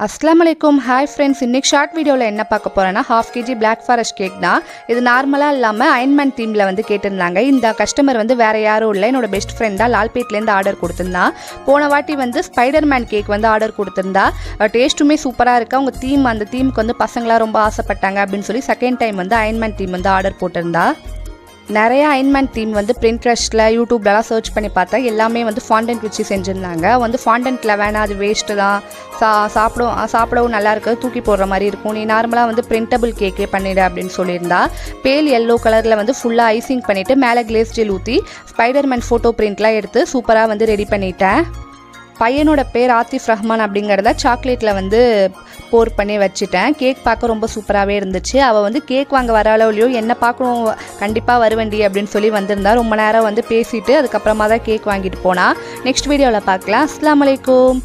अस्सलाम वालेकुम hi friends इन्नैक्कु short வீடியோல என்ன பார்க்க போறேன்னா 1/2 kg Black Forest கேக் தான். இது நார்மலா இல்லாம அயன்மேன் தீம்ல வந்து கேட்டிருந்தாங்க. இந்த கஸ்டமர் வந்து வேற யாரும் இல்ல, என்னோட பெஸ்ட் ஃப்ரெண்ட் தான். லால்பேட்ல இருந்து ஆர்டர் கொடுத்திருந்தா. போன வாட்டி வந்து ஸ்பைடர்மேன் கேக் வந்து ஆர்டர் கொடுத்திருந்தா. டேஸ்ட்டுமே சூப்பரா இருக்கு. அவங்க தீம் அந்த தீமுக்கு வந்து பசங்களா ரொம்ப ஆசைப்பட்டாங்க அப்படினு சொல்லி செகண்ட் டைம் வந்து அயன்மேன் தீம் வந்து ஆர்டர் போட்டிருந்தா. நிறைய அயன்மேன் தீம் வந்து பிரிண்ட்ரெஸ்ட்டில் யூடியூப்லலாம் சர்ச் பண்ணி பார்த்தா எல்லாமே வந்து ஃபாண்டன்ட் வச்சு செஞ்சுருந்தாங்க. வந்து ஃபாண்டன்ட்டில் வேணாம், அது வேஸ்ட்டு தான், சாப்பிடவும் நல்லா இருக்குது, தூக்கி போடுற மாதிரி இருக்கும், நீ நார்மலாக வந்து பிரிண்டபிள் கேக்கே பண்ணிடு அப்படின்னு சொல்லியிருந்தா. பேல் எல்லோ கலரில் வந்து ஃபுல்லாக ஐசிங் பண்ணிவிட்டு மேலே கிளேஸ் ஜெல் ஊற்றி ஸ்பைடர்மேன் ஃபோட்டோ பிரிண்ட்லாம் எடுத்து சூப்பராக வந்து ரெடி பண்ணிட்டேன். பையனோட பேர் ஆத்திஃப் ரஹ்மான் அப்படிங்கிறத சாக்லேட்டில் வந்து போர் பண்ணி வச்சுட்டேன். கேக் பார்க்க ரொம்ப சூப்பராகவே இருந்துச்சு. அவள் வந்து கேக் வாங்க வர அளவுலையோ என்ன பார்க்கணும் கண்டிப்பாக வருவேண்டி அப்படின்னு சொல்லி வந்திருந்தா. ரொம்ப நேரம் வந்து பேசிட்டு அதுக்கப்புறமா தான் கேக் வாங்கிட்டு போனா. நெக்ஸ்ட் வீடியோவில் பார்க்கலாம். அஸ்ஸலாமு அலைக்கும்.